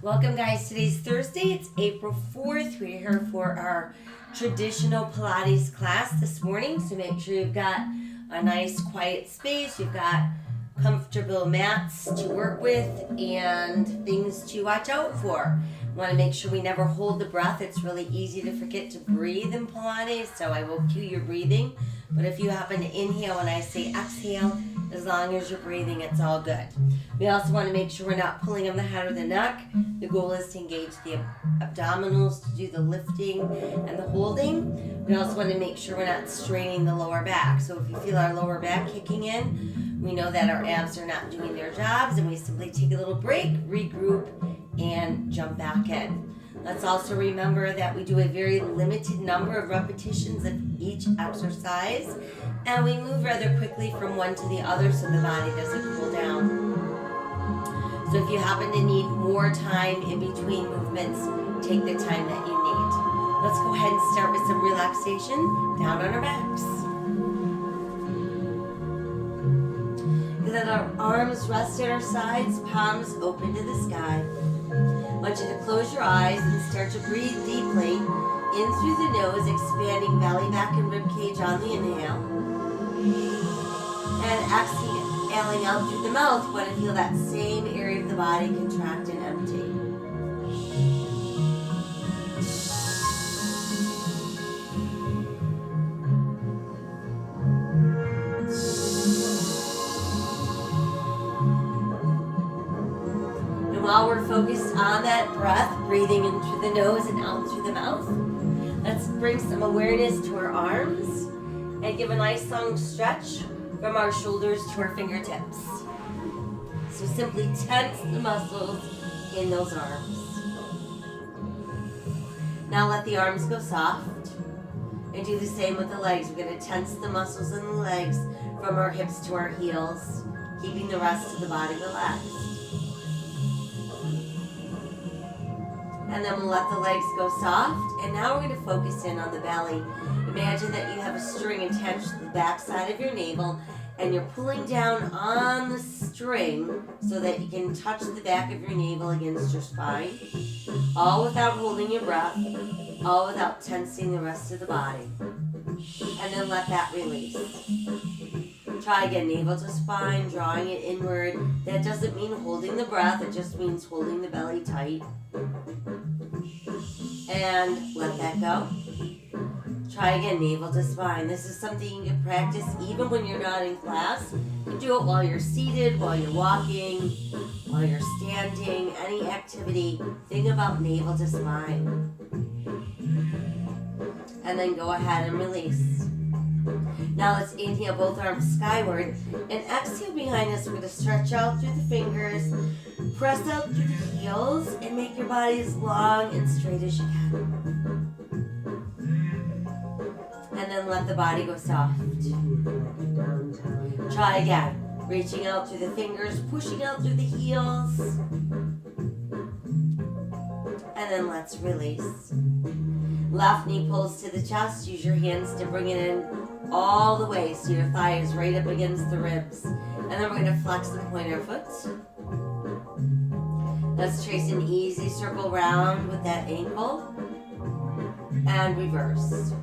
Welcome guys, today's Thursday, it's April 4th. We're here for our traditional Pilates class this morning. So make sure you've got a nice quiet space, you've got comfortable mats to work with and things to watch out for. Want to make sure we never hold the breath. It's really easy to forget to breathe in Pilates, so I will cue your breathing. But if you happen to inhale when I say exhale, as long as you're breathing, it's all good. We also want to make sure we're not pulling on the head or the neck. The goal is to engage the abdominals to do the lifting and the holding. We also want to make sure we're not straining the lower back. So if you feel our lower back kicking in, we know that our abs are not doing their jobs, and we simply take a little break, regroup, and jump back in. Let's also remember that we do a very limited number of repetitions of each exercise, and we move rather quickly from one to the other so the body doesn't cool down. So if you happen to need more time in between movements, take the time that you need. Let's go ahead and start with some relaxation down on our backs. Let our arms rest at our sides, palms open to the sky. I want you to close your eyes and start to breathe deeply in through the nose, expanding belly, back, and rib cage on the inhale. And exhaling out through the mouth. You want to feel that same area of the body contract and empty. While we're focused on that breath, breathing in through the nose and out through the mouth, let's bring some awareness to our arms and give a nice long stretch from our shoulders to our fingertips. So simply tense the muscles in those arms. Now let the arms go soft and do the same with the legs. We're going to tense the muscles in the legs from our hips to our heels, keeping the rest of the body relaxed. And then we'll let the legs go soft. And now we're going to focus in on the belly. Imagine that you have a string attached to the back side of your navel, and you're pulling down on the string so that you can touch the back of your navel against your spine. All without holding your breath. All without tensing the rest of the body. And then let that release. Try again, navel to spine, drawing it inward. That doesn't mean holding the breath, it just means holding the belly tight. And let that go. Try again, navel to spine. This is something you can practice even when you're not in class. You can do it while you're seated, while you're walking, while you're standing, any activity. Think about navel to spine. And then go ahead and release. Now let's inhale both arms skyward and exhale behind us. We're going to stretch out through the fingers, press out through the heels, and make your body as long and straight as you can. And then let the body go soft. Try again. Reaching out through the fingers, pushing out through the heels. And then let's release. Left knee pulls to the chest. Use your hands to bring it in all the way so your thigh is right up against the ribs. And then we're going to flex and point our foot. Let's trace an easy circle round with that ankle. And reverse.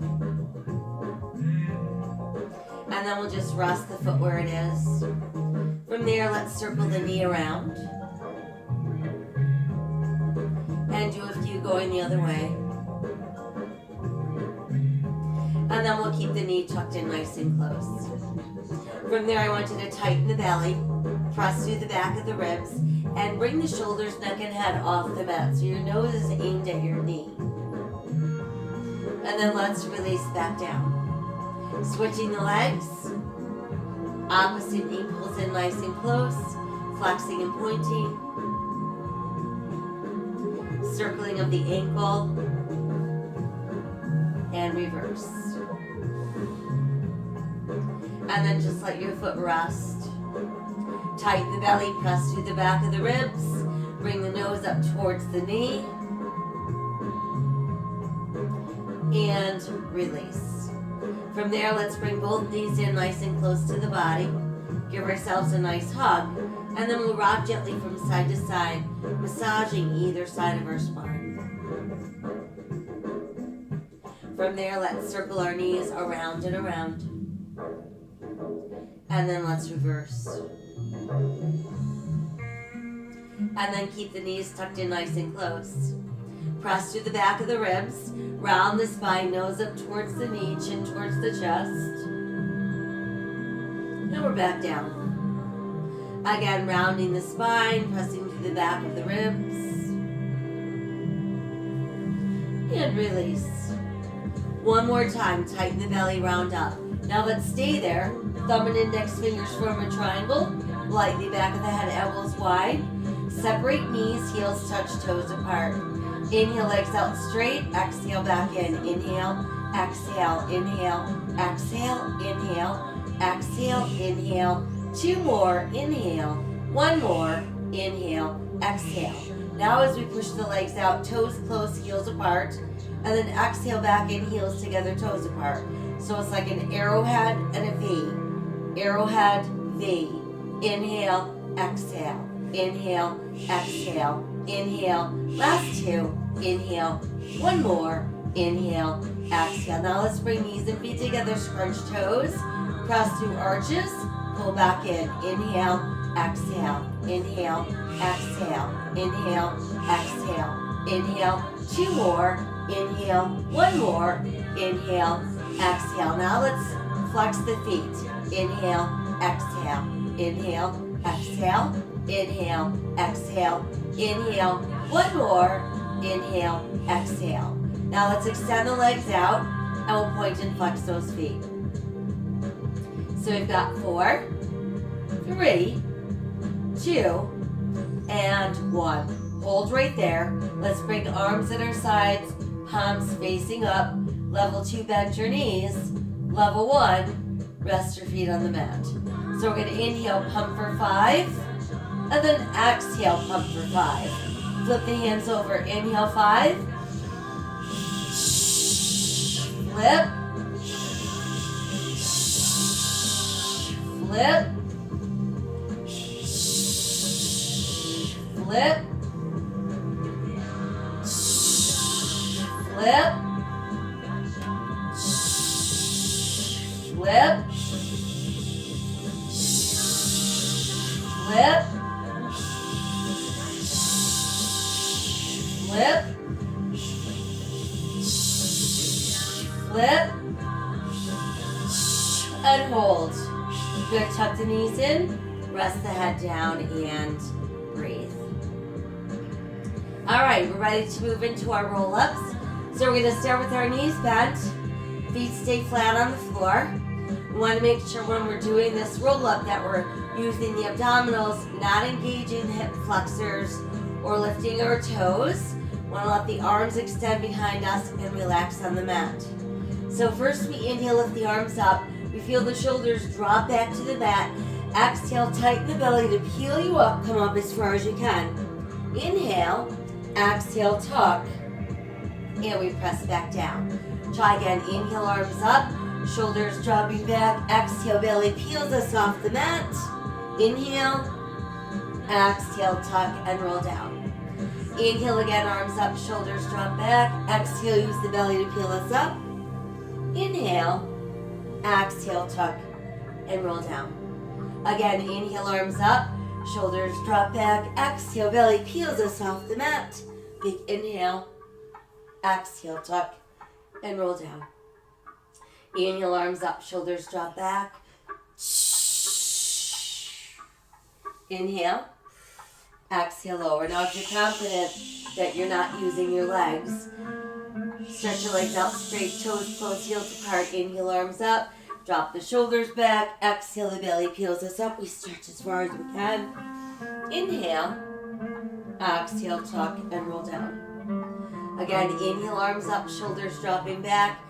And then we'll just rest the foot where it is. From there, let's circle the knee around. And do a few going the other way. And then we'll keep the knee tucked in nice and close. From there, I want you to tighten the belly, press through the back of the ribs, and bring the shoulders, neck, and head off the mat so your nose is aimed at your knee. And then let's release back down. Switching the legs. Opposite knee pulls in nice and close, flexing and pointing. Circling of the ankle. And reverse. And then just let your foot rest. Tighten the belly, press through the back of the ribs. Bring the nose up towards the knee. And release. From there, let's bring both knees in nice and close to the body. Give ourselves a nice hug. And then we'll rock gently from side to side, massaging either side of our spine. From there, let's circle our knees around and around. And then let's reverse. And then keep the knees tucked in nice and close. Press through the back of the ribs, round the spine, nose up towards the knee, chin towards the chest. And we're back down. Again, rounding the spine, pressing through the back of the ribs. And release. One more time, tighten the belly, round up. Now let's stay there. Thumb and index fingers form a triangle. Lightly back of the head, elbows wide. Separate knees, heels touch, toes apart. Inhale, legs out straight. Exhale, back in. Inhale, exhale, inhale, exhale, inhale, exhale, inhale. Two more, inhale. One more, inhale, exhale. Now as we push the legs out, toes close, heels apart. And then exhale, back in, heels together, toes apart. So it's like an arrowhead and a V. Arrowhead, V. Inhale, exhale. Inhale, exhale. Inhale, last two. Inhale, one more. Inhale, exhale. Now let's bring knees and feet together, scrunch toes. Press through arches, pull back in. Inhale, exhale. Inhale, exhale. Inhale, exhale. Inhale, two more. Inhale, one more. Inhale, exhale. Now let's flex the feet. Inhale, exhale. Inhale, exhale. Inhale, exhale. Inhale, one more. Inhale, exhale. Now let's extend the legs out and we'll point and flex those feet. So we've got 4, 3, 2, and 1. Hold right there. Let's bring arms at our sides, palms facing up. Level 2, bend your knees. Level 1, rest your feet on the mat. So we're going to inhale, pump for 5, and then exhale, pump for 5. Flip the hands over. Inhale, 5. Flip. Flip. Flip. Flip. Flip. Flip. Flip. Flip. And hold. Good. Tuck the knees in. Rest the head down and breathe. All right, we're ready to move into our roll-ups. So we're going to start with our knees bent. Feet stay flat on the floor. We want to make sure when we're doing this roll-up that we're using the abdominals, not engaging hip flexors or lifting our toes. We want to let the arms extend behind us and relax on the mat. So first we inhale, lift the arms up. We feel the shoulders drop back to the mat. Exhale, tighten the belly to peel you up. Come up as far as you can. Inhale, exhale, tuck, and we press back down. Try again. Inhale, arms up, shoulders dropping back. Exhale, belly peels us off the mat. Inhale, exhale, tuck, and roll down. Inhale again, arms up, shoulders drop back. Exhale, use the belly to peel us up. Inhale, exhale, tuck, and roll down. Again, inhale, arms up, shoulders drop back. Exhale, belly peels us off the mat. Big inhale, exhale, tuck, and roll down. Inhale, arms up, shoulders drop back. Inhale, exhale, lower. Now if you're confident that you're not using your legs, stretch your legs out straight, toes close, heels apart. Inhale, arms up, drop the shoulders back. Exhale, the belly peels us up. We stretch as far as we can. Inhale, exhale, tuck, and roll down. Again, inhale, arms up, shoulders dropping back.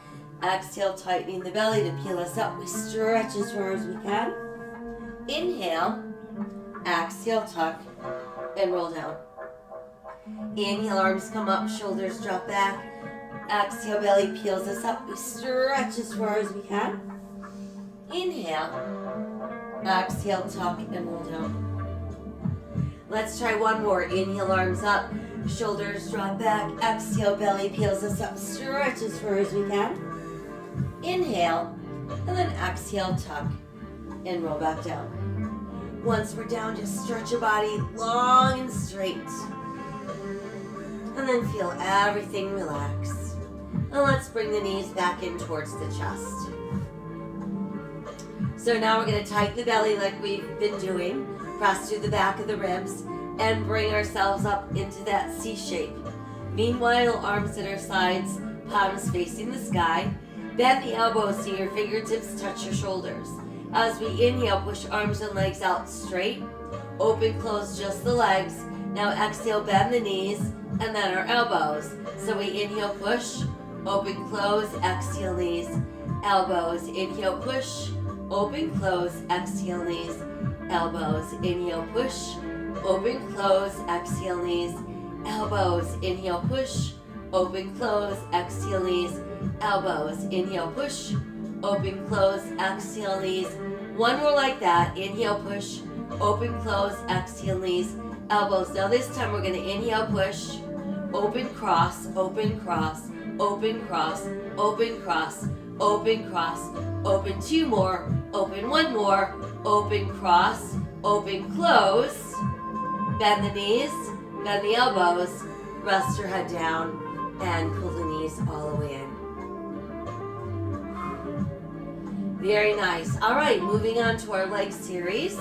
Exhale, tightening the belly to peel us up. We stretch as far as we can. Inhale, exhale, tuck, and roll down. Inhale, arms come up, shoulders drop back. Exhale, belly peels us up. We stretch as far as we can. Inhale, exhale, tuck, and roll down. Let's try one more. Inhale, arms up, shoulders drop back. Exhale, belly peels us up. Stretch as far as we can. Inhale, and then exhale, tuck, and roll back down. Once we're down, just stretch your body long and straight. And then feel everything relax. And let's bring the knees back in towards the chest. So now we're going to tighten the belly like we've been doing. Press through the back of the ribs and bring ourselves up into that C shape. Meanwhile, arms at our sides, palms facing the sky. Bend the elbows so your fingertips touch your shoulders. As we inhale, push arms and legs out straight. Open, close just the legs. Now exhale, bend the knees and then our elbows. So we inhale, push, open, close, exhale, knees, elbows. Inhale, push, open, close, exhale, knees, elbows. Inhale, push, open, close, exhale, knees, elbows. Inhale, push, open, close, exhale, knees, elbows. Inhale, push, open, close, exhale, knees. One more like that. Inhale, push, open, close, exhale, knees, elbows. Now this time we're going to inhale, push, open, cross, open, cross, open, cross, open, cross, open, cross, open, two more, open, one more, open, cross, open, close, bend the knees, bend the elbows, rest your head down, and pull the knees all the way in. Very nice. All right, moving on to our leg series.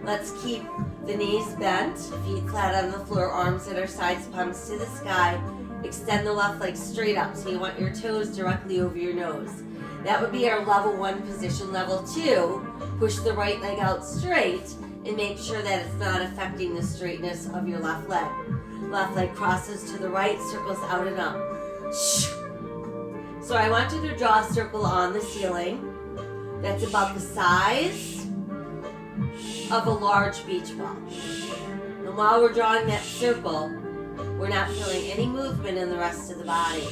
Let's keep the knees bent, feet flat on the floor, arms at our sides, palms to the sky. Extend the left leg straight up, so you want your toes directly over your nose. That would be our level 1 position. Level 2, push the right leg out straight and make sure that it's not affecting the straightness of your left leg. Left leg crosses to the right, circles out and up. So I want you to draw a circle on the ceiling that's about the size of a large beach ball. And while we're drawing that circle, we're not feeling any movement in the rest of the body.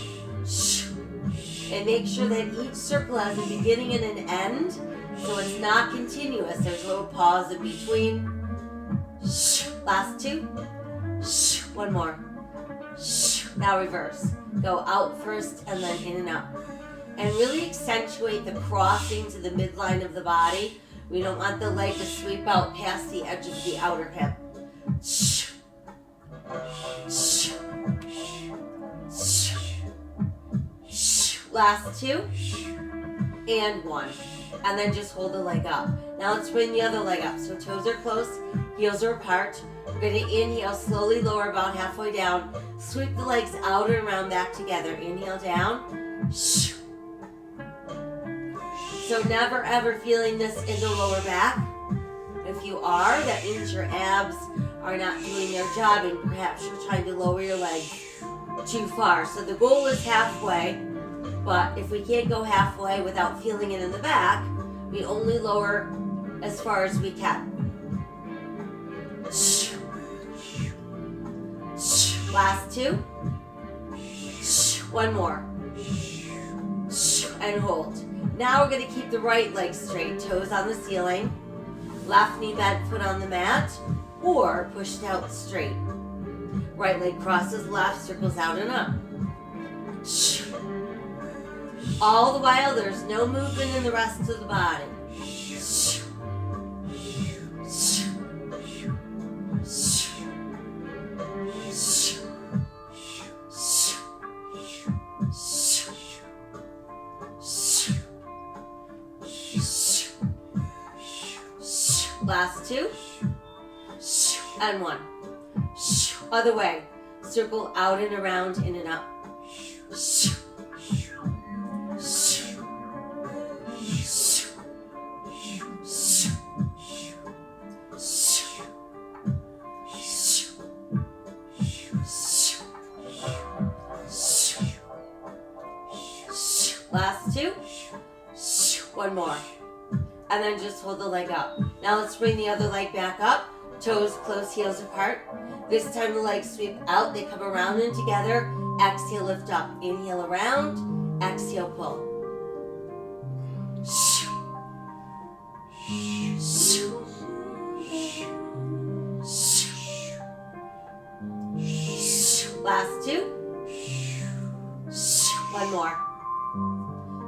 And make sure that each circle has a beginning and an end, so it's not continuous. There's a little pause in between. Last two. One more. Now reverse. Go out first and then in and up. And really accentuate the crossing to the midline of the body. We don't want the leg to sweep out past the edge of the outer hip. Last two. And one. And then just hold the leg up. Now let's bring the other leg up. So toes are close, heels are apart. We're going to inhale, slowly lower about halfway down. Sweep the legs out and around back together. Inhale down. So never ever feeling this in the lower back. If you are, that means your abs are not doing their job and perhaps you're trying to lower your leg too far. So the goal is halfway, but if we can't go halfway without feeling it in the back, we only lower as far as we can. Last two. One more. And hold. Now we're going to keep the right leg straight, toes on the ceiling, left knee bent, foot on the mat, or pushed out straight. Right leg crosses left, circles out and up. All the while, there's no movement in the rest of the body. Last two. And one. Other way. Circle out and around, in and up. Last two. One more. And then just hold the leg up. Now let's bring the other leg back up. Toes close, heels apart. This time the legs sweep out. They come around and together. Exhale, lift up. Inhale around. Exhale, pull. Last two. One more.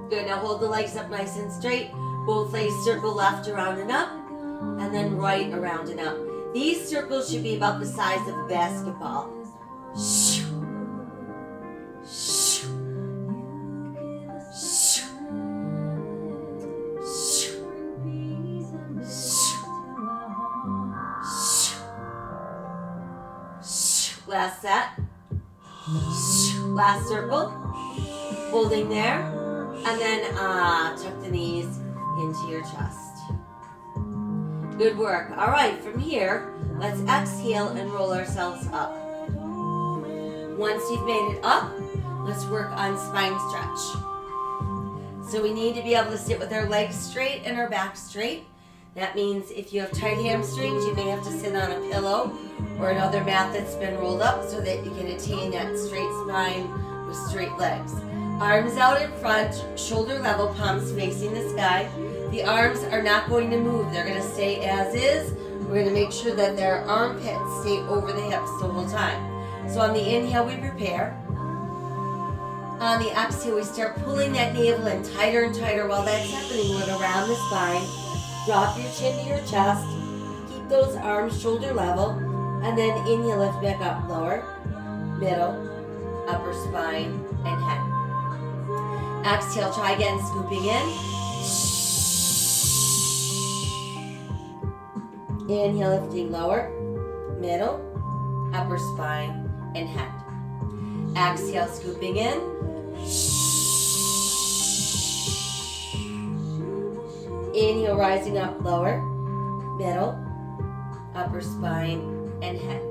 Good, now hold the legs up nice and straight. Both legs circle left around and up, and then right around and up. These circles should be about the size of a basketball. Last set. Last circle. Holding there. And then tuck the knees into your chest. Good work. All right, from here, let's exhale and roll ourselves up. Once you've made it up, let's work on spine stretch. So we need to be able to sit with our legs straight and our back straight. That means if you have tight hamstrings, you may have to sit on a pillow or another mat that's been rolled up so that you can attain that straight spine with straight legs. Arms out in front, shoulder level, palms facing the sky. The arms are not going to move. They're going to stay as is. We're going to make sure that their armpits stay over the hips the whole time. So on the inhale, we prepare. On the exhale, we start pulling that navel in tighter and tighter. While that's happening, look around the spine. Drop your chin to your chest. Keep those arms shoulder level. And then inhale, lift back up. Lower, middle, upper spine, and head. Exhale, try again, scooping in. Inhale, lifting lower, middle, upper spine, and head. Exhale, scooping in. Inhale, rising up lower, middle, upper spine, and head.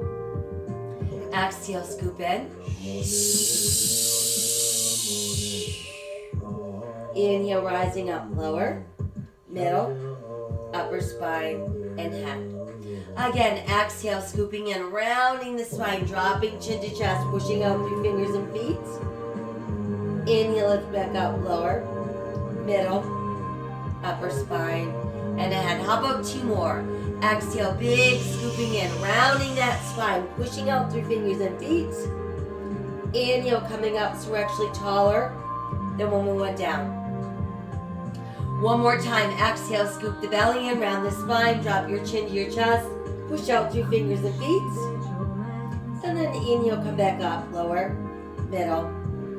Exhale, scoop in. Inhale, rising up lower, middle, upper spine, and head. Again, exhale, scooping in, rounding the spine, dropping chin to chest, pushing out through fingers and feet. Inhale, lift back up, lower, middle, upper spine, and head. How about two more? Exhale, big scooping in, rounding that spine, pushing out through fingers and feet. Inhale, coming up so we're actually taller than when we went down. One more time, exhale, scoop the belly in, round the spine, drop your chin to your chest, push out through fingers and feet. And then inhale, come back up, lower, middle,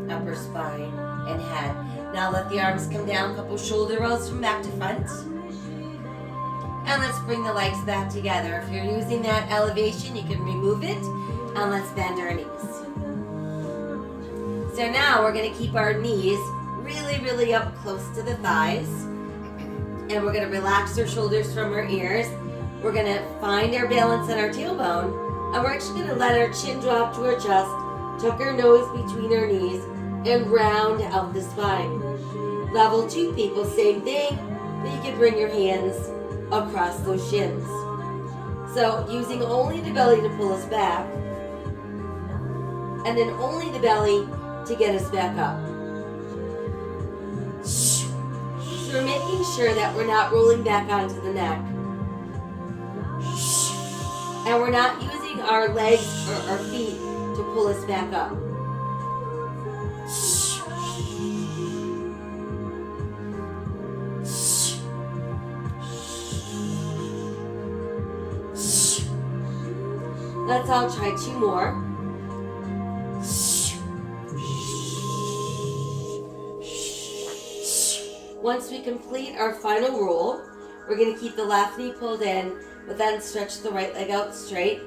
upper spine, and head. Now let the arms come down, couple shoulder rolls from back to front. And let's bring the legs back together. If you're using that elevation, you can remove it. And let's bend our knees. So now we're going to keep our knees really, really up close to the thighs. And we're going to relax our shoulders from our ears. We're going to find our balance on our tailbone. And we're actually going to let our chin drop to our chest, tuck our nose between our knees, and round out the spine. Level 2 people, same thing, but you can bring your hands across those shins. So using only the belly to pull us back, and then only the belly to get us back up. So we're making sure that we're not rolling back onto the neck. And we're not using our legs or our feet to pull us back up. Let's all try two more. Once we complete our final roll, we're going to keep the left knee pulled in, but then stretch the right leg out straight.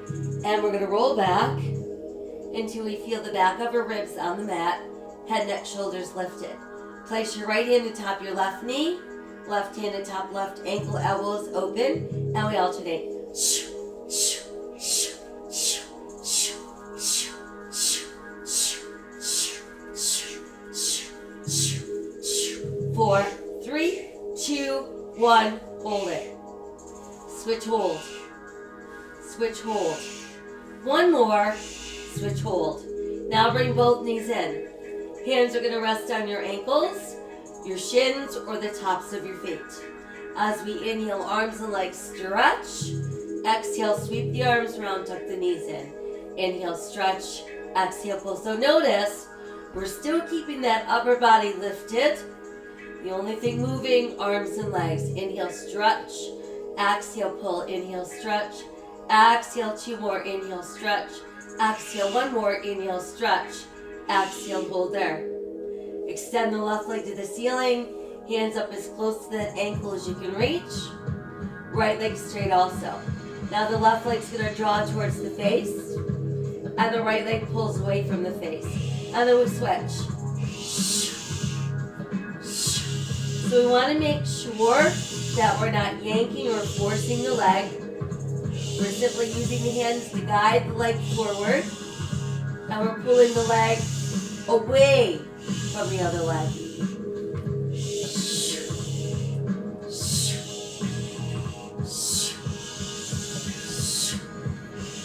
And we're going to roll back until we feel the back of our ribs on the mat, head, neck, shoulders lifted. Place your right hand atop your left knee, left hand atop left ankle, elbows open, and we alternate. 4, 3, 2, 1, hold it. Switch hold. Switch hold. One more. Switch hold. Now bring both knees in. Hands are going to rest on your ankles, your shins, or the tops of your feet. As we inhale, arms and legs stretch. Exhale, sweep the arms around, tuck the knees in. Inhale, stretch. Exhale, pull. So notice, we're still keeping that upper body lifted. The only thing moving, arms and legs. Inhale, stretch. Exhale, pull. Inhale, stretch. Exhale, 2 more. Inhale, stretch. Exhale, 1 more. Inhale, stretch. Exhale, hold there. Extend the left leg to the ceiling. Hands up as close to that ankle as you can reach. Right leg straight also. Now the left leg's going to draw towards the face. And the right leg pulls away from the face. And then we switch. So we want to make sure that we're not yanking or forcing the leg. We're simply using the hands to guide the leg forward. And we're pulling the leg away from the other leg.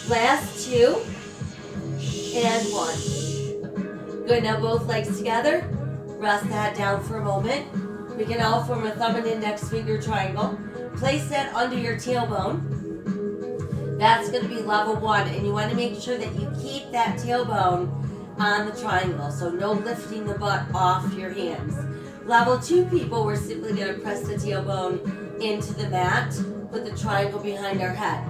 Last 2 and 1. Good, now both legs together. Rest the head down for a moment. We can all form a thumb and index finger triangle. Place that under your tailbone. That's going to be level 1, and you want to make sure that you keep that tailbone on the triangle, so no lifting the butt off your hands. Level 2 people, we're simply going to press the tailbone into the mat, put the triangle behind our head.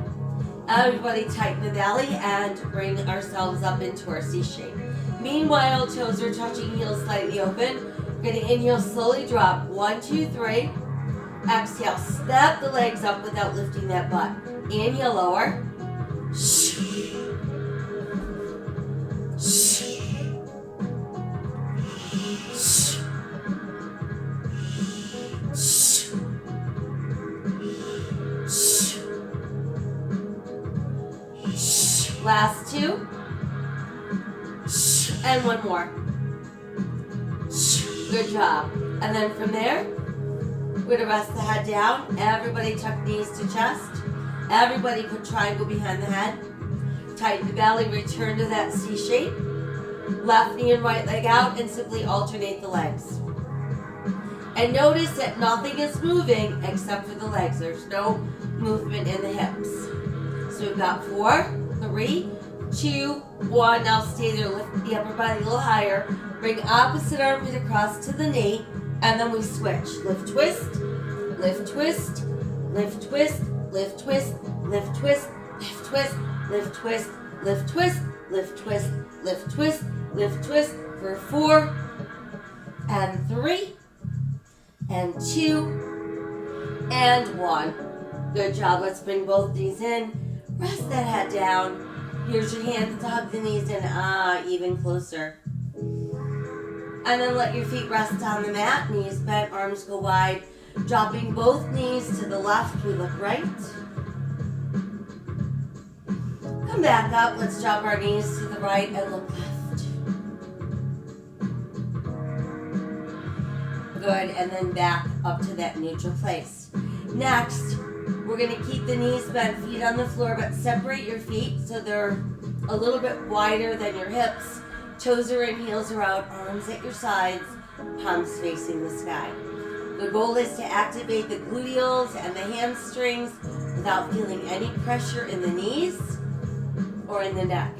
Everybody tighten the belly and bring ourselves up into our C shape. Meanwhile, toes are touching, heels slightly open. We're going to inhale, slowly drop. 1, 2, 3. Exhale, step the legs up without lifting that butt. Inhale, lower. Last 2. And 1 more. Good job. And then from there, we're going to rest the head down. Everybody tuck knees to chest. Everybody put triangle behind the head. Tighten the belly, return to that C shape. Left knee and right leg out and simply alternate the legs. And notice that nothing is moving except for the legs. There's no movement in the hips. So we've got 4, 3, 2, 1. Now stay there. Lift the upper body a little higher. Bring opposite armpit across to the knee. And then we switch. Lift, twist, lift, twist, lift, twist, lift, twist, lift, twist, lift, twist, lift, twist, lift, twist, lift, twist, lift, twist, lift, twist for 4 and 3 and 2 and 1. Good job. Let's bring both knees in. Rest that head down. Use your hands to hug the knees in, even closer. And then let your feet rest on the mat. Knees bent, arms go wide. Dropping both knees to the left, we look right. Come back up. Let's drop our knees to the right and look left. Good, and then back up to that neutral place. Next, we're going to keep the knees bent, feet on the floor, but separate your feet so they're a little bit wider than your hips. Toes are in, heels are out, arms at your sides, palms facing the sky. The goal is to activate the gluteals and the hamstrings without feeling any pressure in the knees or in the neck.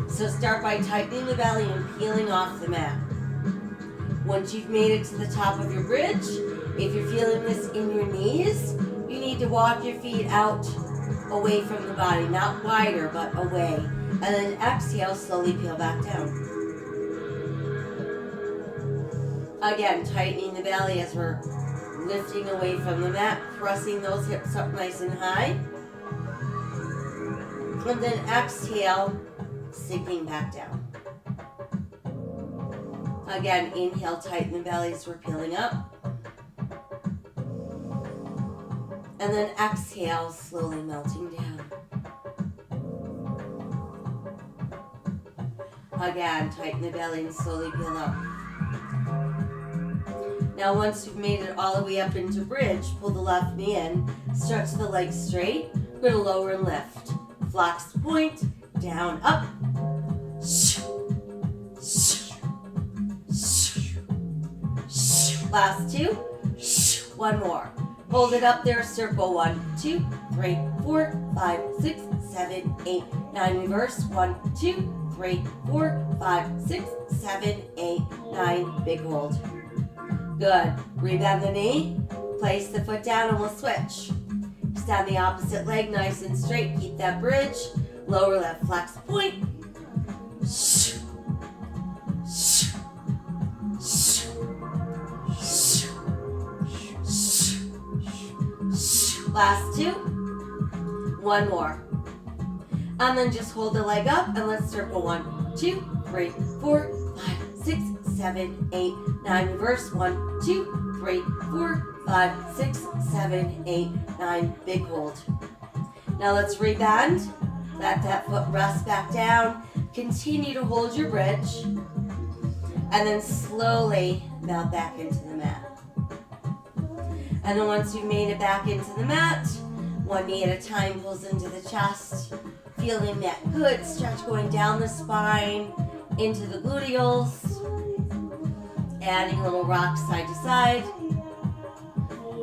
So start by tightening the belly and peeling off the mat. Once you've made it to the top of your bridge, if you're feeling this in your knees, you need to walk your feet out away from the body, not wider, but away. And then exhale, slowly peel back down. Again, tightening the belly as we're lifting away from the mat, pressing those hips up nice and high. And then exhale, sinking back down. Again, inhale, tighten the belly as we're peeling up. And then exhale, slowly melting down. Again, tighten the belly and slowly peel up. Now once you've made it all the way up into bridge, pull the left knee in, stretch the legs straight, we're going to lower and lift. Flex point, down, up. Last 2. 1 more. Hold it up there, circle. 1, 2, 3, 4, 5, 6, 7, 8, 9. Reverse. 1, 2, 3, 4, 5, 6, 7, 8, 9. Big hold. Good. Rebend the knee. Place the foot down and we'll switch. Stand the opposite leg nice and straight. Keep that bridge. Lower left flex point. Last 2. 1 more. And then just hold the leg up and let's circle 1, 2, 3, 4, 5, 6, 7, 8, 9. Reverse 1, 2, 3, 4, 5, 6, 7, 8, 9. Big hold. Now let's rebend. Let that foot rest back down. Continue to hold your bridge. And then slowly melt back into the mat. And then once you've made it back into the mat, one knee at a time pulls into the chest. Feeling that good stretch going down the spine, into the gluteals. Adding little rocks side to side.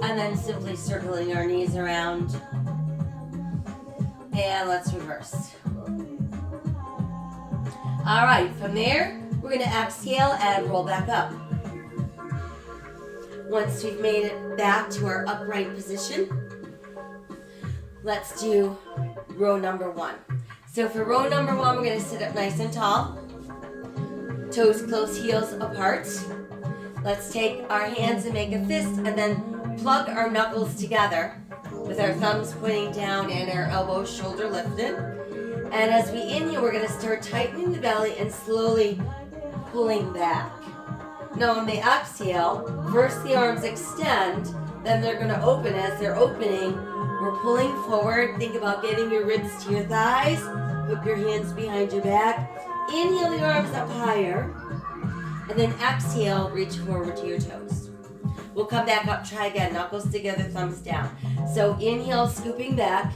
And then simply circling our knees around. And let's reverse. All right, from there, we're going to exhale and roll back up. Once we've made it back to our upright position, let's do row number 1. So for row number 1, we're going to sit up nice and tall. Toes close, heels apart. Let's take our hands and make a fist and then plug our knuckles together with our thumbs pointing down and our elbows shoulder lifted. And as we inhale, we're going to start tightening the belly and slowly pulling back. Now on the exhale, first the arms extend, then they're going to open. As they're opening, we're pulling forward. Think about getting your ribs to your thighs. Hook your hands behind your back. Inhale the arms up higher. And then exhale, reach forward to your toes. We'll come back up, try again. Knuckles together, thumbs down. So inhale, scooping back.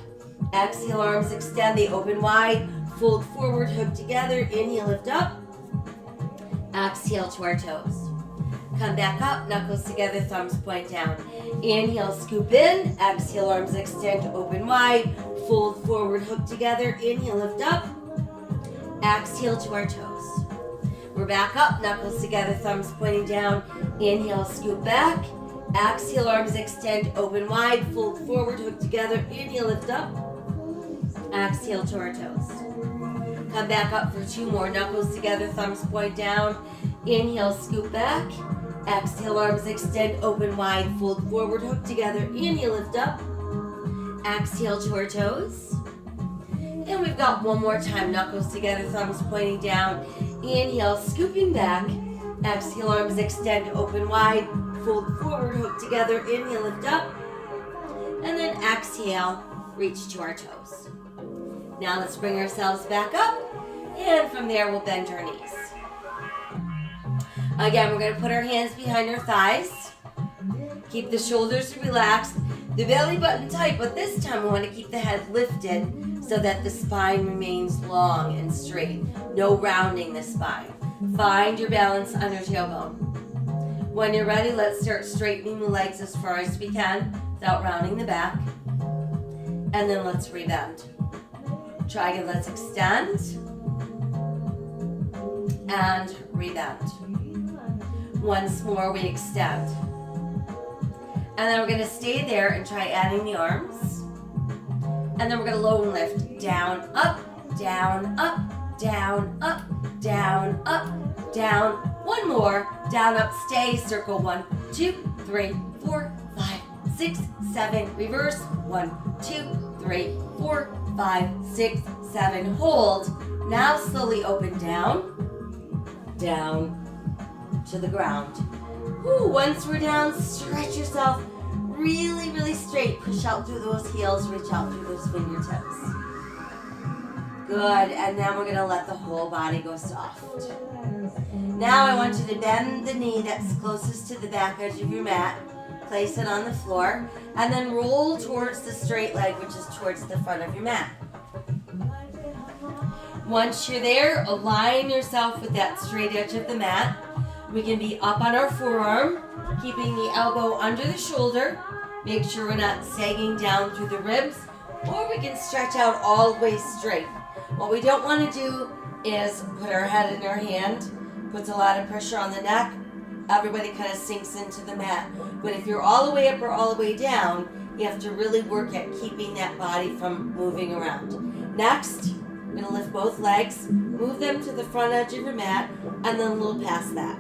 Exhale, arms extend, they open wide. Fold forward, hook together. Inhale, lift up. Exhale to our toes. Come back up, knuckles together, thumbs point down. Inhale, scoop in. Exhale, arms extend, open wide. Fold forward, hook together. Inhale, lift up. Exhale to our toes. We're back up, knuckles together, thumbs pointing down. Inhale, scoop back. Exhale, arms extend, open wide. Fold forward, hook together. Inhale, lift up. Exhale to our toes. Come back up for 2 more. Knuckles together, thumbs point down. Inhale, scoop back. Exhale, arms extend, open wide. Fold forward, hook together. Inhale, lift up. Exhale to our toes. And we've got 1 more time. Knuckles together, thumbs pointing down. Inhale, scooping back. Exhale, arms extend, open wide. Fold forward, hook together. Inhale, lift up. And then exhale, reach to our toes. Now let's bring ourselves back up. And from there, we'll bend our knees. Again, we're going to put our hands behind our thighs. Keep the shoulders relaxed. The belly button tight, but this time we want to keep the head lifted so that the spine remains long and straight. No rounding the spine. Find your balance on your tailbone. When you're ready, let's start straightening the legs as far as we can without rounding the back. And then let's rebend. Try again, let's extend. And rebend. Once more, we extend. And then we're going to stay there and try adding the arms. And then we're going to low and lift. Down, up, down, up, down, up, down, up, down. 1 more. Down, up, stay. Circle 1, 2, 3, 4, 5, 6, 7. Reverse. 1, 2, 3, 4, 5, 6, 7. Hold. Now slowly open down. Down to the ground. Once we're down, stretch yourself really, really straight. Push out through those heels, reach out through those fingertips. Good, and then we're going to let the whole body go soft. Now I want you to bend the knee that's closest to the back edge of your mat. Place it on the floor, and then roll towards the straight leg, which is towards the front of your mat. Once you're there, align yourself with that straight edge of the mat. We can be up on our forearm, keeping the elbow under the shoulder. Make sure we're not sagging down through the ribs, or we can stretch out all the way straight. What we don't want to do is put our head in our hand, puts a lot of pressure on the neck. Everybody kind of sinks into the mat. But if you're all the way up or all the way down, you have to really work at keeping that body from moving around. Next, you're going to lift both legs, move them to the front edge of your mat, and then a little past that.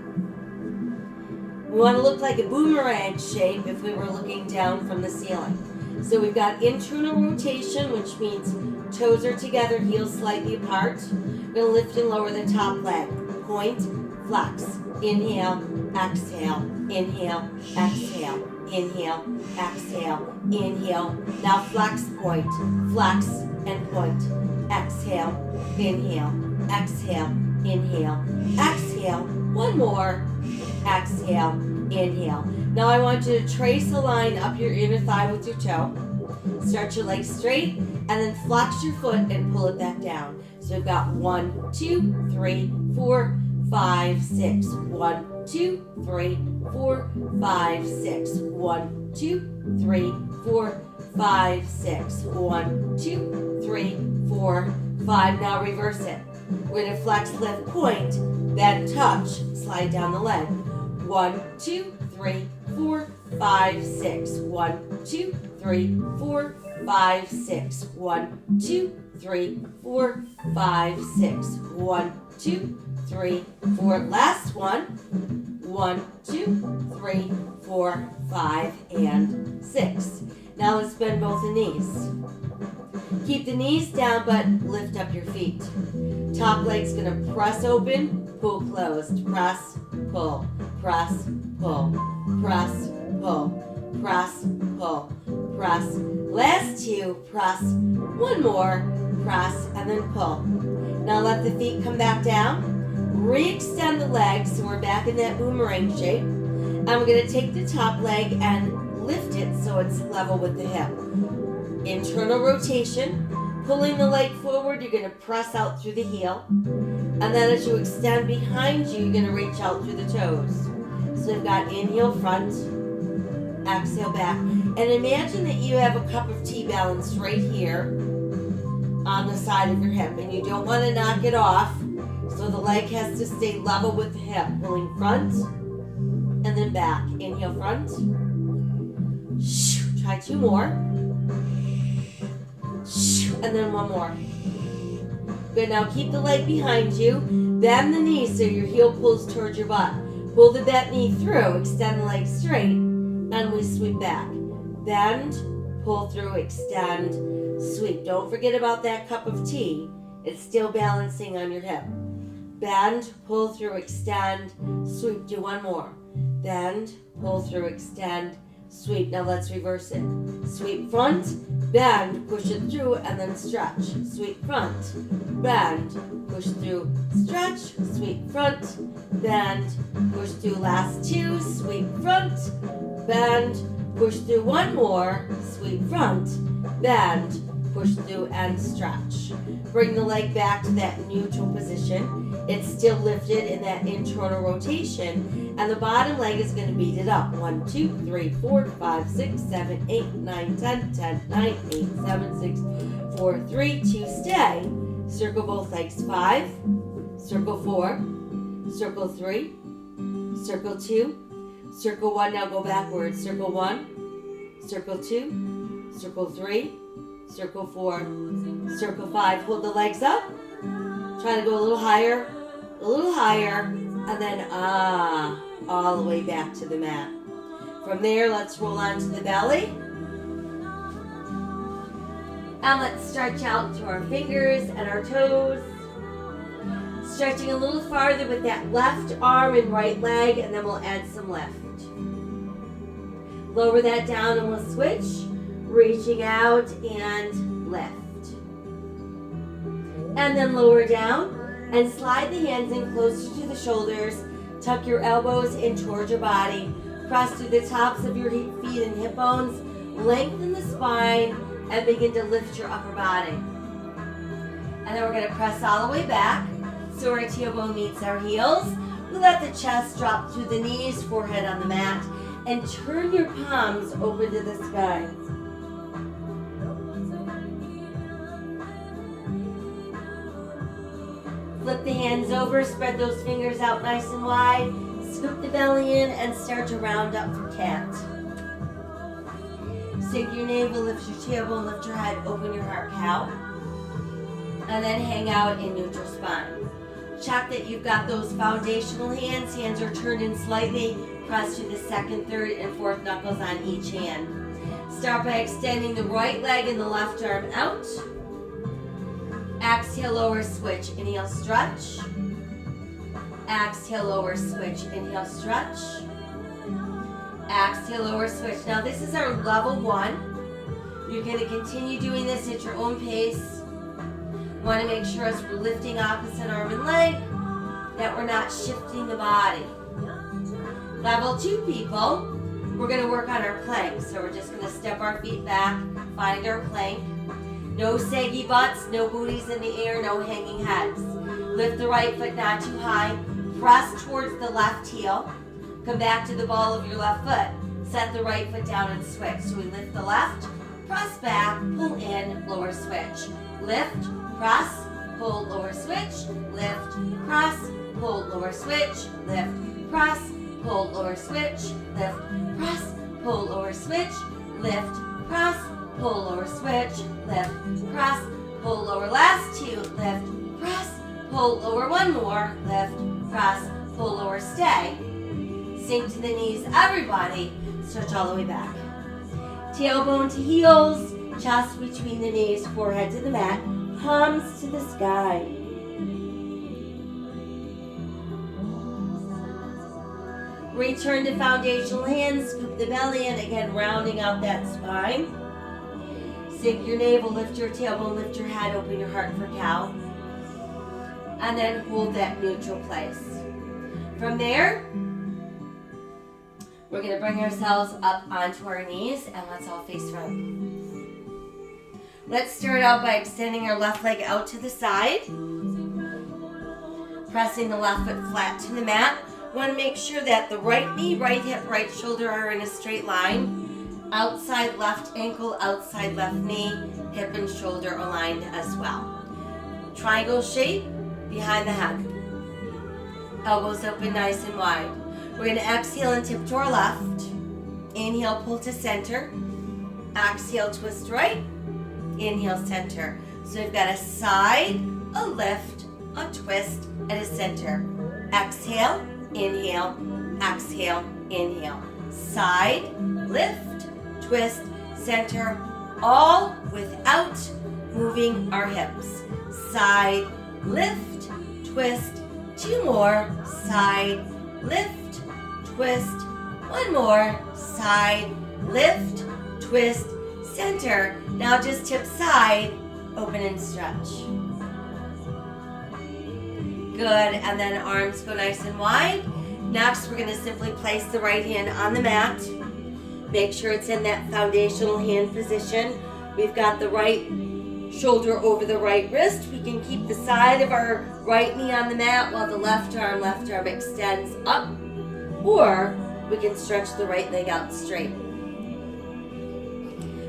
We want to look like a boomerang shape if we were looking down from the ceiling. So we've got internal rotation, which means toes are together, heels slightly apart. We're going to lift and lower the top leg. Point, flex, inhale, exhale, inhale, exhale, inhale, exhale, inhale. Now flex, point, flex, and point. Exhale, inhale, exhale, inhale, exhale. One more. Exhale, inhale. Now I want you to trace a line up your inner thigh with your toe. Start your legs straight and then flex your foot and pull it back down. So we've got 1, 2, 3, 4, 5, 6. 1, 2, 3, 4, 5, 6. 1, 2, 3, 4, 5, 6. 1, 2, 3, 4, 5. Now reverse it. We're going to flex, lift, point, then touch, slide down the leg. 1, 2, 3, 4, 5, 6. 1, 2, 3, 4, 5, 6. 1, 2, 3, 4, 5, 6. 1, 2, 3, 4. Last one. 1, 2, 3, 4, 5, and 6. Now let's bend both the knees. Keep the knees down, but lift up your feet. Top leg's gonna press open, pull closed. Press, pull, press, pull, press, pull, press, pull, press. Last two, press. One more, press, and then pull. Now let the feet come back down. Re-extend the legs so we're back in that boomerang shape. And we're gonna take the top leg and lift it so it's level with the hip. Internal rotation. Pulling the leg forward, you're going to press out through the heel. And then as you extend behind you, you're going to reach out through the toes. So we've got inhale front, exhale back. And imagine that you have a cup of tea balanced right here on the side of your hip. And you don't want to knock it off. So the leg has to stay level with the hip. Pulling front and then back. Inhale front. Try two more. And then one more. Good, now keep the leg behind you. Bend the knee so your heel pulls towards your butt. Pull the bent knee through, extend the leg straight, and we sweep back. Bend, pull through, extend, sweep. Don't forget about that cup of tea. It's still balancing on your hip. Bend, pull through, extend, sweep. Do one more. Bend, pull through, extend, sweep. Now let's reverse it. Sweep front, bend, push it through, and then stretch. Sweep front, bend, push through, stretch, sweep front, bend, push through. Last two, sweep front, bend, push through. One more, sweep front, bend, push through, and stretch. Bring the leg back to that neutral position. It's still lifted in that internal rotation, and the bottom leg is going to beat it up. 1, 2, 3, 4, 5, 6, 7, 8, 9, 10, 10, 9, 8, 7, 6, 4, 3, 2, stay. Circle both legs. 5, circle 4, circle 3, circle 2, circle 1. Now go backwards. Circle 1, circle 2, circle 3, circle 4, circle 5. Hold the legs up. Try to go a little higher, and then all the way back to the mat. From there, let's roll onto the belly. And let's stretch out to our fingers and our toes. Stretching a little farther with that left arm and right leg, and then we'll add some lift. Lower that down and we'll switch. Reaching out and lift. And then lower down and slide the hands in closer to the shoulders. Tuck your elbows in towards your body. Press through the tops of your feet and hip bones. Lengthen the spine and begin to lift your upper body. And then we're going to press all the way back so our tailbone meets our heels. We let the chest drop through the knees, forehead on the mat, and turn your palms open to the sky. Flip the hands over, spread those fingers out nice and wide. Scoop the belly in and start to round up for cat. Sink your navel, lift your tailbone, lift your head, open your heart, cow. And then hang out in neutral spine. Check that you've got those foundational hands. Hands are turned in slightly. Press to the second, third, and fourth knuckles on each hand. Start by extending the right leg and the left arm out. Exhale, lower switch. Inhale, stretch. Exhale, lower switch. Inhale, stretch. Exhale, lower switch. Now this is our level 1. You're going to continue doing this at your own pace. Want to make sure as we're lifting opposite arm and leg that we're not shifting the body. Level 2 people, we're going to work on our plank. So we're just going to step our feet back, find our plank. No saggy butts, no booties in the air, no hanging heads. Lift the right foot not too high. Press towards the left heel. Come back to the ball of your left foot. Set the right foot down and switch. So we lift the left, press back, pull in, lower switch. Lift, press, pull, lower switch. Lift, press, pull, lower switch. Lift, press, pull, lower switch. Lift, press, pull, lower switch. Lift, press, pull, lower switch. Lift, press, pull, lower. Last 2. Lift, press, pull, lower. One more. Lift, press, pull, lower. Stay. Sink to the knees, everybody. Stretch all the way back. Tailbone to heels, chest between the knees, forehead to the mat, palms to the sky. Return to foundational hands, scoop the belly in, again rounding out that spine. Sink your navel, lift your tailbone, lift your head, open your heart for cow. And then hold that neutral place. From there, we're going to bring ourselves up onto our knees and let's all face front. Let's start out by extending our left leg out to the side. Pressing the left foot flat to the mat. Want to make sure that the right knee, right hip, right shoulder are in a straight line. Outside left ankle, outside left knee, hip and shoulder aligned as well. Triangle shape behind the head. Elbows open nice and wide. We're going to exhale and tip to our left. Inhale, pull to center. Exhale, twist right. Inhale, center. So we've got a side, a lift, a twist, and a center. Exhale, inhale, exhale, inhale. Side, lift, twist, center, all without moving our hips. Side, lift, twist, 2 more. Side, lift, twist, 1 more, side, lift, twist, center. Now just tip side, open and stretch. Good, and then arms go nice and wide. Next, we're going to simply place the right hand on the mat. Make sure it's in that foundational hand position. We've got the right shoulder over the right wrist. We can keep the side of our right knee on the mat while the left arm extends up. Or we can stretch the right leg out straight.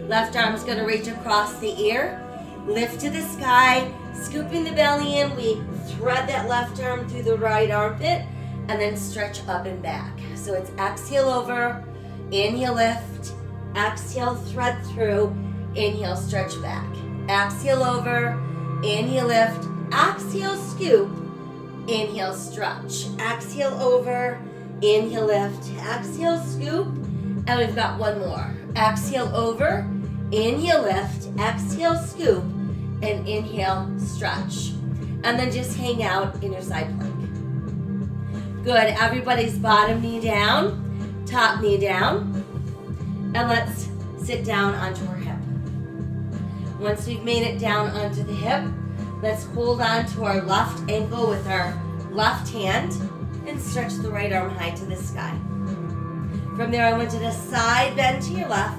Left arm is going to reach across the ear. Lift to the sky, scooping the belly in. We thread that left arm through the right armpit and then stretch up and back. So it's exhale over, inhale lift, exhale thread through, inhale stretch back. Exhale over, inhale lift, exhale scoop, inhale stretch. Exhale over, inhale lift, exhale scoop, and we've got 1 more. Exhale over, inhale lift, exhale scoop, and inhale stretch. And then just hang out in your side plank. Good, everybody's bottom knee down, top knee down, and let's sit down onto our hip. Once we've made it down onto the hip, let's hold on to our left ankle with our left hand and stretch the right arm high to the sky. From there, I want you to side bend to your left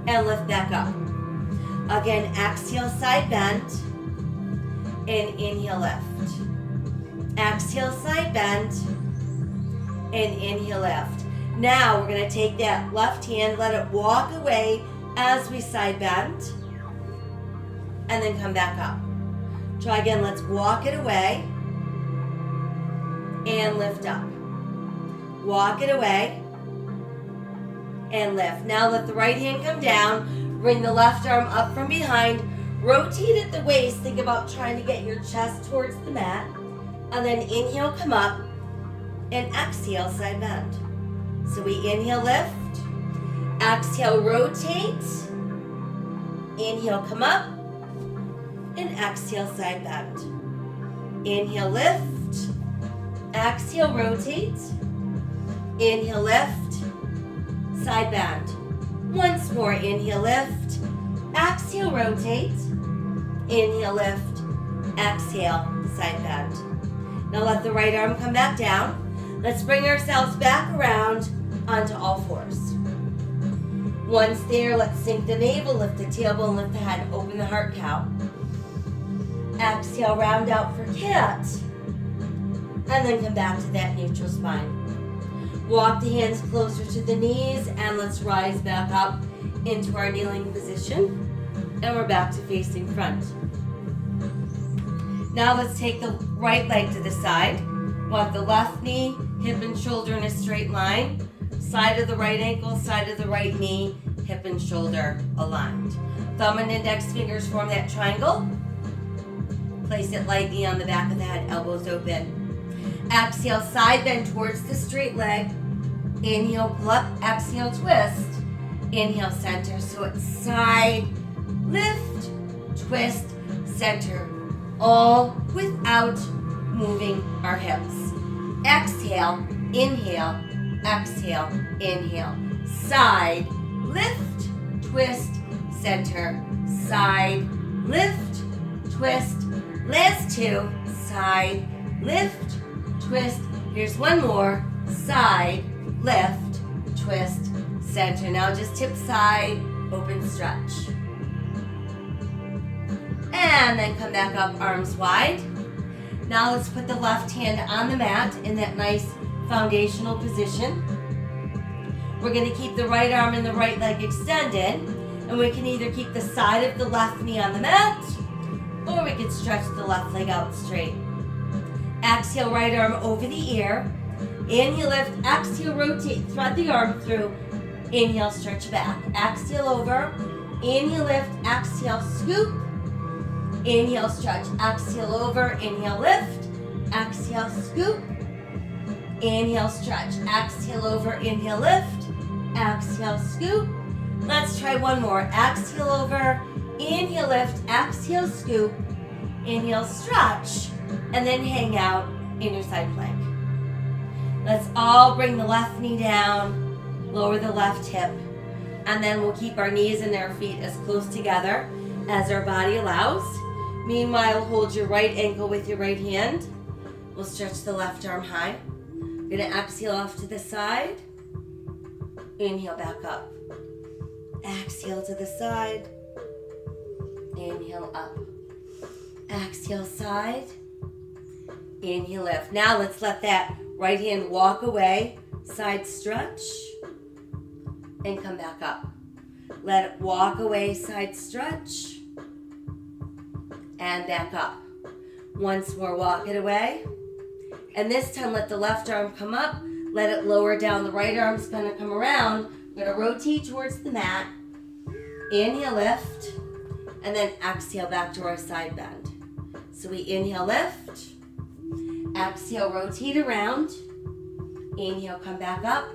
and lift back up. Again, exhale, side bend, and inhale, lift. Exhale, side bend, and inhale, lift. Now, we're going to take that left hand, let it walk away as we side bend, and then come back up. Try again. Let's walk it away and lift up. Walk it away and lift. Now let the right hand come down. Bring the left arm up from behind. Rotate at the waist. Think about trying to get your chest towards the mat. And then inhale, come up. And exhale, side bend. So we inhale, lift. Exhale, rotate. Inhale, come up. And exhale, side bend. Inhale, lift. Exhale, rotate. Inhale, lift. Side bend. Once more, inhale, lift. Exhale, rotate. Inhale, lift. Exhale, side bend. Now let the right arm come back down. Let's bring ourselves back around onto all fours. Once there, let's sink the navel, lift the tailbone, lift the head, open the heart cow. Exhale, round out for cat. And then come back to that neutral spine. Walk the hands closer to the knees and let's rise back up into our kneeling position. And we're back to facing front. Now let's take the right leg to the side. Want the left knee, hip and shoulder in a straight line. Side of the right ankle, side of the right knee, hip and shoulder aligned. Thumb and index fingers form that triangle. Place it lightly on the back of the head, elbows open. Exhale, side bend towards the straight leg. Inhale, pull up, exhale, twist. Inhale, center. So it's side, lift, twist, center. All without moving our hips. Exhale, inhale, exhale, inhale. Side, lift, twist, center. Side, lift, twist. Last two. Side, lift, twist. Here's one more. Side, lift, twist, center. Now just tip side, open stretch. And then come back up, arms wide. Now let's put the left hand on the mat in that nice foundational position. We're going to keep the right arm and the right leg extended. And we can either keep the side of the left knee on the mat, or we can stretch the left leg out straight. Exhale, right arm over the ear. Inhale, lift. Exhale, rotate. Thread the arm through. Inhale, stretch back. Exhale, over. Inhale, lift. Exhale, scoop. Inhale, stretch. Exhale, over. Inhale, lift. Exhale, scoop. Inhale, stretch. Exhale, over. Inhale, lift. Exhale, scoop. Let's try one more. Exhale, over. Inhale, lift. Exhale, scoop. Inhale, stretch. And then hang out in your side plank. Let's all bring the left knee down, lower the left hip, and then we'll keep our knees and our feet as close together as our body allows. Meanwhile, hold your right ankle with your right hand. We'll stretch the left arm high. We're going to exhale off to the side. Inhale back up. Exhale to the side. Inhale up. Exhale side. Inhale lift. Now let's let that right hand walk away. Side stretch. And come back up. Let it walk away, side stretch. And back up. Once more, walk it away. And this time, let the left arm come up. Let it lower down. The right arm's going to come around. We're going to rotate towards the mat. Inhale, lift. And then exhale back to our side bend. So we inhale, lift. Exhale, rotate around. Inhale, come back up.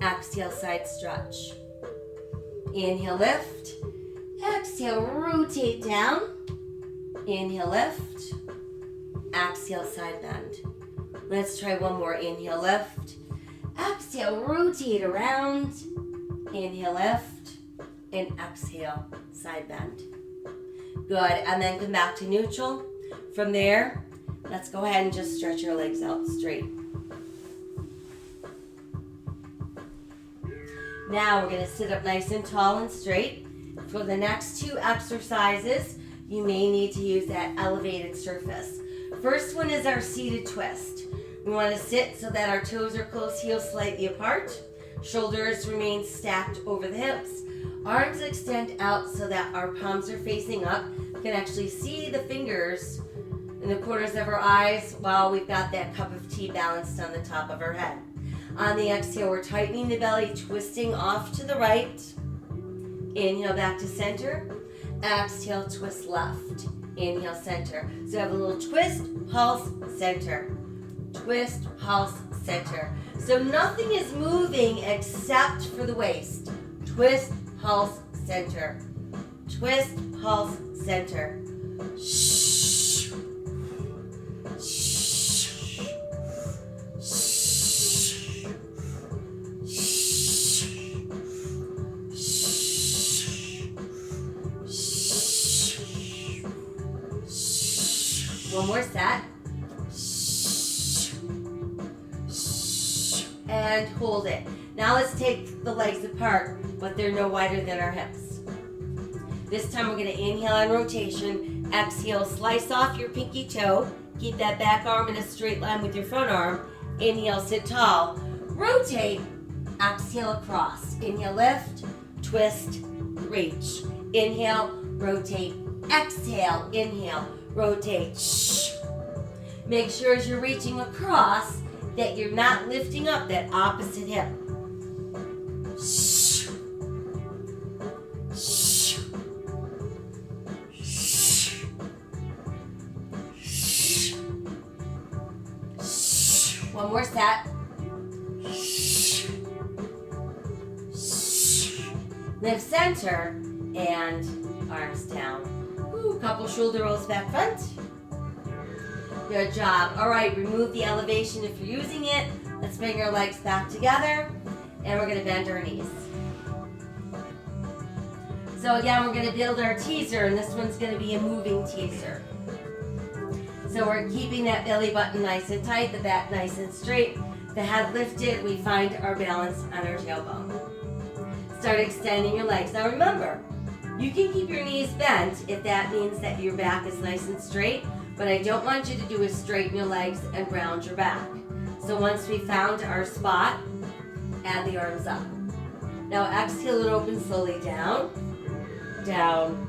Exhale, side stretch. Inhale, lift. Exhale, rotate down. Inhale, lift. Exhale, side bend. Let's try one more. Inhale, lift. Exhale, rotate around. Inhale, lift. And exhale, side bend. Good. And then come back to neutral. From there, let's go ahead and just stretch your legs out straight. Now we're going to sit up nice and tall and straight. For the next two exercises, you may need to use that elevated surface. First one is our seated twist. We want to sit so that our toes are close, heels slightly apart. Shoulders remain stacked over the hips. Arms extend out so that our palms are facing up. You can actually see the fingers in the corners of our eyes while we've got that cup of tea balanced on the top of our head. On the exhale, we're tightening the belly, twisting off to the right. Inhale back to center. Exhale, twist left. Inhale, center. So have a little twist, pulse, center. Twist, pulse, center. So nothing is moving except for the waist. Twist, pulse, center. Twist, pulse, center. Shh. Shh. Shh. Shh. One more set. And hold it. Now let's take the legs apart, but they're no wider than our hips. This time we're going to inhale on rotation. Exhale, slice off your pinky toe. Keep that back arm in a straight line with your front arm. Inhale, sit tall. Rotate. Exhale, across. Inhale, lift. Twist. Reach. Inhale, rotate. Exhale, inhale, rotate. Shh. Make sure as you're reaching across that you're not lifting up that opposite hip. Shh. Shh. Shh. Shh. Shh. One more set. Shh. Shh. Lift center and arms down. Ooh, couple shoulder rolls back front. Good job. All right, remove the elevation if you're using it. Let's bring our legs back together, and we're going to bend our knees. So again, we're going to build our teaser, and this one's going to be a moving teaser. So we're keeping that belly button nice and tight, the back nice and straight, the head lifted. We find our balance on our tailbone. Start extending your legs. Now remember, you can keep your knees bent if that means that your back is nice and straight. What I don't want you to do is straighten your legs and ground your back. So once we found our spot, add the arms up. Now exhale and open slowly down, down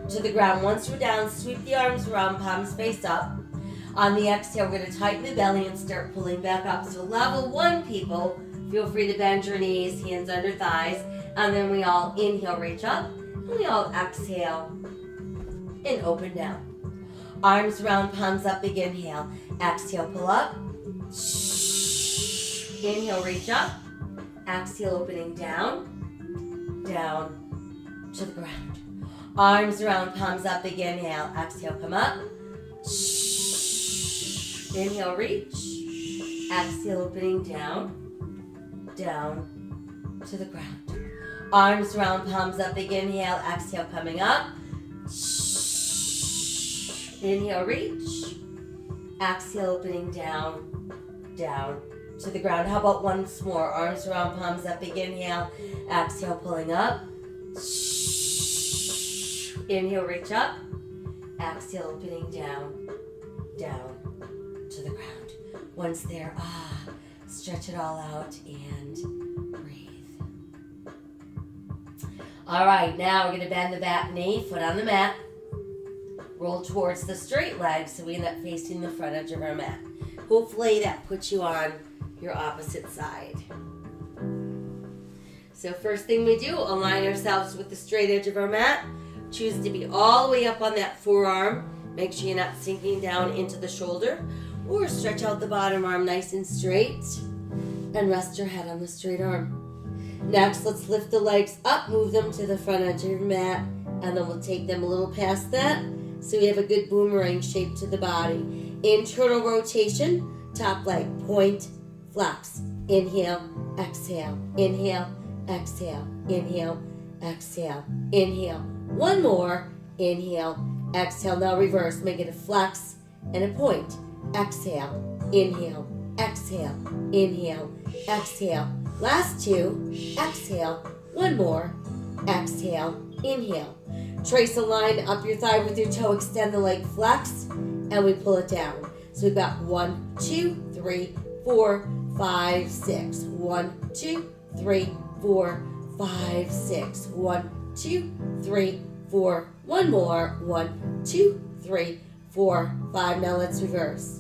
to the ground. Once we're down, sweep the arms around, palms face up. On the exhale, we're going to tighten the belly and start pulling back up. So level one, people, feel free to bend your knees, hands under thighs, and then we all inhale, reach up, and we all exhale and open down. Arms round, palms up, big inhale. Exhale, pull up. Inhale, reach up. Exhale, opening down, down to the ground. Arms around, palms up, big inhale. Exhale, come up. Inhale, reach. Exhale, opening down, down to the ground. Arms around, palms up, big inhale. Exhale, coming up. Inhale, reach. Exhale, opening down, down to the ground. How about once more? Arms around, palms up, big inhale. Exhale, pulling up. Inhale, reach up. Exhale, opening down, down to the ground. Once there, stretch it all out and breathe. All right, now we're going to bend the back knee, foot on the mat. Roll towards the straight leg so we end up facing the front edge of our mat. Hopefully that puts you on your opposite side. So first thing we do, align ourselves with the straight edge of our mat. Choose to be all the way up on that forearm. Make sure you're not sinking down into the shoulder. Or stretch out the bottom arm nice and straight. And rest your head on the straight arm. Next, let's lift the legs up, move them to the front edge of your mat. And then we'll take them a little past that. So we have a good boomerang shape to the body. Internal rotation, top leg, point, flex. Inhale, exhale, inhale, exhale, inhale, exhale, inhale. One more, inhale, exhale. Now reverse, make it a flex and a point. Exhale, inhale, exhale, inhale, exhale. Last two, exhale, one more, exhale, inhale. Trace a line up your thigh with your toe, extend the leg, flex, and we pull it down. So we've got 1, 2, 3, 4, 5, 6. 1, 2, 3, 4, 5, 6. 1, 2, 3, 4. One more. 1, 2, 3, 4, 5. Now let's reverse.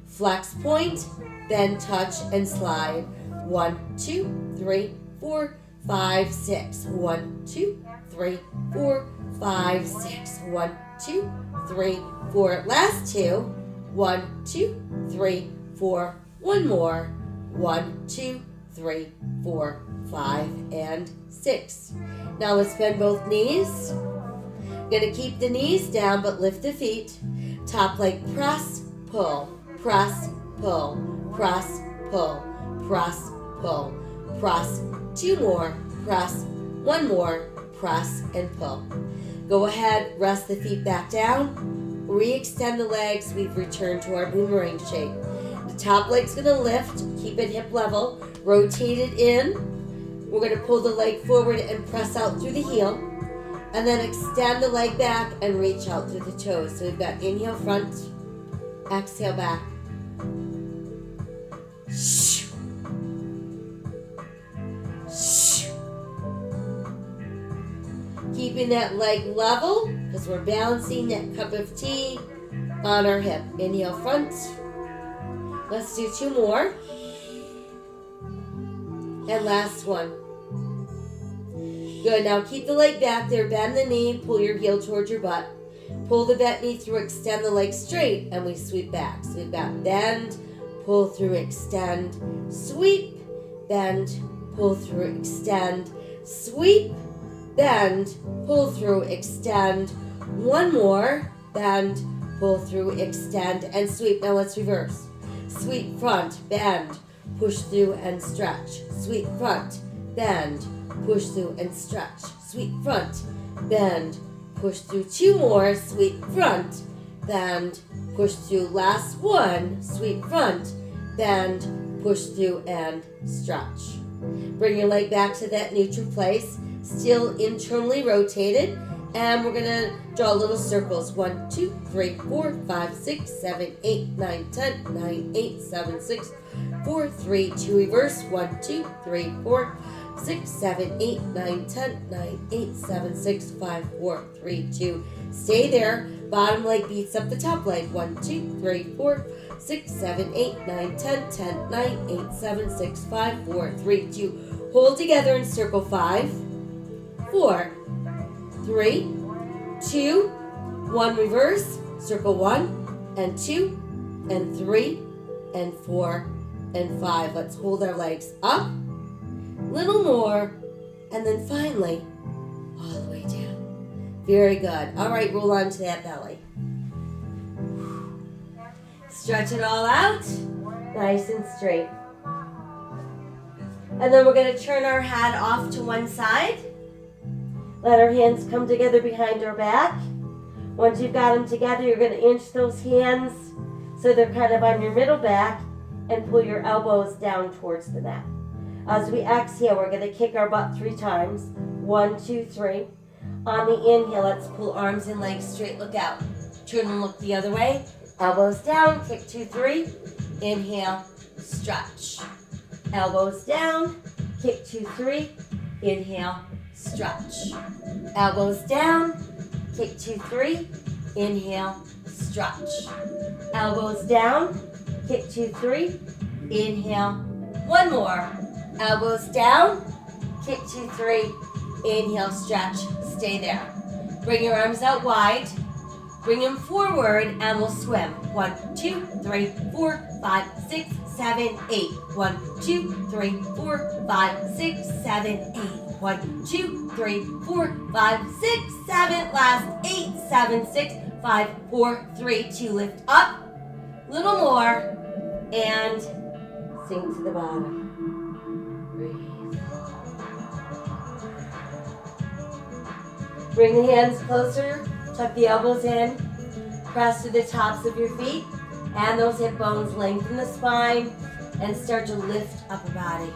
Flex point, then touch and slide. 1, 2, 3, 4, 5, 6. 1, 2, 3, 4, 5, 6. 1, 2, 3, 4. Last two. 1, 2, 3, 4. One more. 1, 2, 3, 4, 5, and 6. Now let's bend both knees. Gonna keep the knees down but lift the feet. Top leg press, pull, press, pull, press, pull, press, pull, press. 2 more, press, 1 more, press and pull. Go ahead, rest the feet back down. Re-extend the legs. We've returned to our boomerang shape. The top leg's gonna lift, keep it hip level, rotate it in. We're gonna pull the leg forward and press out through the heel. And then extend the leg back and reach out through the toes. So we've got inhale front, exhale back. Keeping that leg level because we're balancing that cup of tea on our hip. Inhale front. Let's do 2 more. And last one. Good. Now keep the leg back there. Bend the knee. Pull your heel towards your butt. Pull the bent knee through. Extend the leg straight. And we sweep back. So we've got bend, pull through, extend, sweep, bend, pull through, extend, sweep, bend, pull through, extend. One more. Bend, pull through, extend, and sweep. Now let's reverse. Sweep front, bend, push through and stretch. Sweep front, bend, push through and stretch. Sweep front, bend, push through. 2 more. Sweep front, bend, push through. Last one. Sweep front, bend, push through and stretch. Bring your leg back to that neutral place. Still internally rotated. And we're going to draw little circles. 1, 2, 3, 4, 5, 6, 7, 8, 9, 10, 9, 8, 7, 6, 4, 3, 2. Reverse. 1, 2, 3, 4, 6, 7, 8, 9, 10, 9, 8, 7, 6, 5, 4, 3, 2. Stay there. Bottom leg beats up the top leg. 1, 2, 3, 4, 6, 7, 8, 9, 10, 10, 9, 8, 7, 6, 5, 4, 3, 2. Hold together in circle. 5, 4, 3, 2, 1. Reverse. Circle 1 and 2 and 3 and 4 and 5. Let's hold our legs up. Little more. And then finally, all the way down. Very good. All right, roll onto that belly. Stretch it all out. Nice and straight. And then we're going to turn our head off to one side. Let our hands come together behind our back. Once you've got them together, you're going to inch those hands so they're kind of on your middle back and pull your elbows down towards the mat. As we exhale, we're going to kick our butt 3 times. 1, 2, 3. On the inhale, let's pull arms and legs straight. Look out. Turn and look the other way. Elbows down. Kick 2, 3. Inhale. Stretch. Elbows down. Kick 2, 3. Inhale. Stretch. Elbows down. Kick 2, 3. Inhale. Stretch. Elbows down. Kick 2, 3. Inhale. One more. Elbows down. Kick 2, 3. Inhale. Stretch. Stay there. Bring your arms out wide. Bring them forward and we'll swim. 1, 2, 3, 4, 5, 6, 7, 8. 1, 2, 3, 4, 5, 6, 7, 8. 1, 2, 3, 4, 5, 6, 7. Last 8, 7, 6, 5, 4, 3, 2. Lift up. Little more. And sink to the bottom. Breathe. Bring the hands closer. Tuck the elbows in. Press to the tops of your feet. And those hip bones. Lengthen the spine. And start to lift upper body.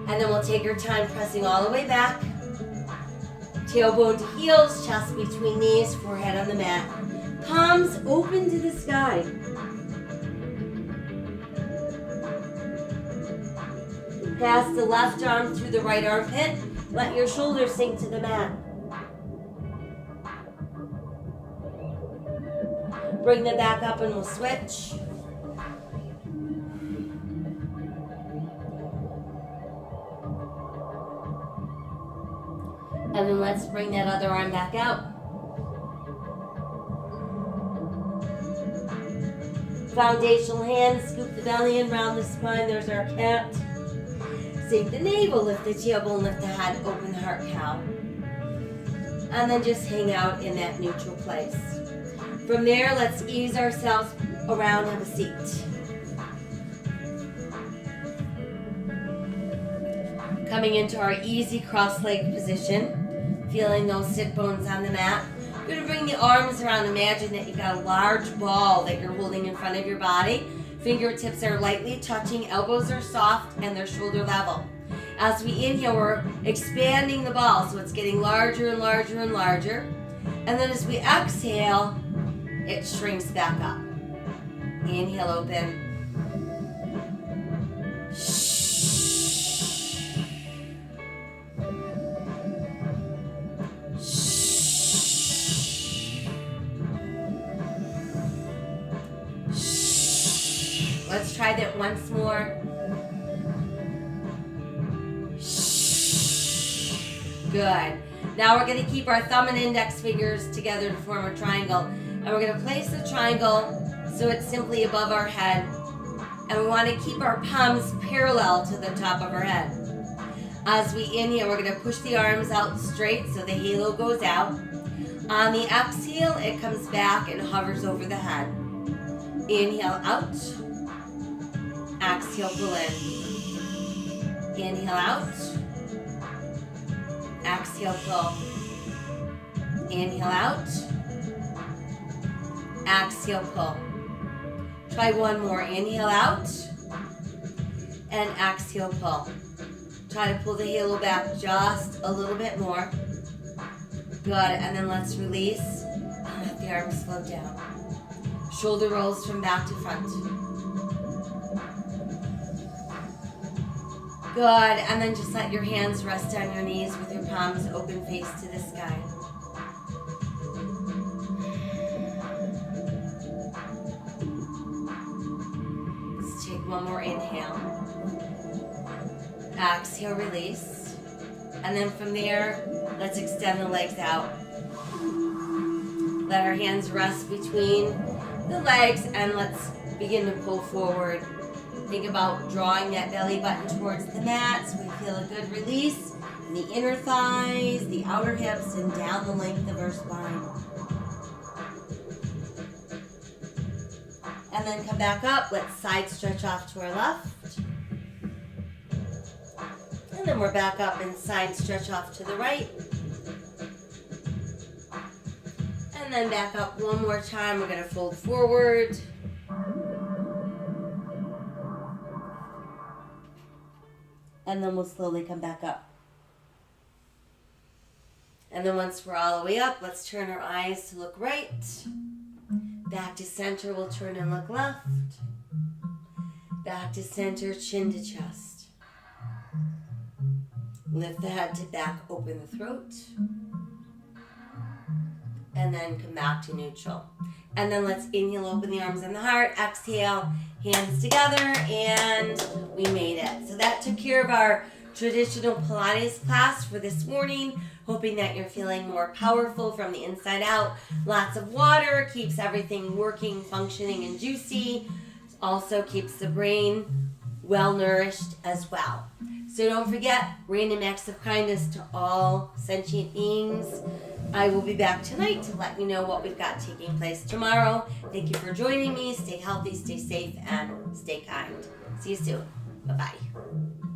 And then we'll take our time pressing all the way back. Tailbone to heels, chest between knees, forehead on the mat. Palms open to the sky. Pass the left arm through the right armpit. Let your shoulders sink to the mat. Bring them back up and we'll switch. And then let's bring that other arm back out. Foundational hands, scoop the belly in, round the spine. There's our cat. Sink the navel, lift the tailbone, lift the head, open the heart cow. And then just hang out in that neutral place. From there, let's ease ourselves around, have a seat. Coming into our easy cross-legged position, feeling those sit bones on the mat. You're going to bring the arms around. Imagine that you've got a large ball that you're holding in front of your body. Fingertips are lightly touching, elbows are soft, and they're shoulder level. As we inhale, we're expanding the ball, so it's getting larger and larger and larger. And then as we exhale, it shrinks back up. Inhale, open. Let's try that once more. Good. Now we're going to keep our thumb and index fingers together to form a triangle. And we're going to place the triangle so it's simply above our head. And we want to keep our palms parallel to the top of our head. As we inhale, we're going to push the arms out straight so the halo goes out. On the exhale, it comes back and hovers over the head. Inhale out. Exhale, pull in. Inhale out. Exhale, pull. Inhale out. Exhale, pull. Try one more. Inhale out. And exhale, pull. Try to pull the halo back just a little bit more. Good. And then let's release. And let the arms flow down. Shoulder rolls from back to front. Good, and then just let your hands rest on your knees with your palms open face to the sky. Let's take one more inhale. Exhale, release. And then from there, let's extend the legs out. Let our hands rest between the legs and let's begin to pull forward. Think about drawing that belly button towards the mat so we feel a good release in the inner thighs, the outer hips, and down the length of our spine. And then come back up. Let's side stretch off to our left. And then we're back up and side stretch off to the right. And then back up one more time. We're going to fold forward. And then we'll slowly come back up. And then once we're all the way up, let's turn our eyes to look right. Back to center, we'll turn and look left. Back to center, chin to chest. Lift the head to back, open the throat. And then come back to neutral. And then let's inhale, open the arms and the heart. Exhale, hands together, and we made it. So that took care of our traditional Pilates class for this morning. Hoping that you're feeling more powerful from the inside out. Lots of water keeps everything working, functioning, and juicy. Also keeps the brain well nourished as well. So don't forget, random acts of kindness to all sentient beings. I will be back tonight to let you know what we've got taking place tomorrow. Thank you for joining me. Stay healthy, stay safe, and stay kind. See you soon. Bye-bye.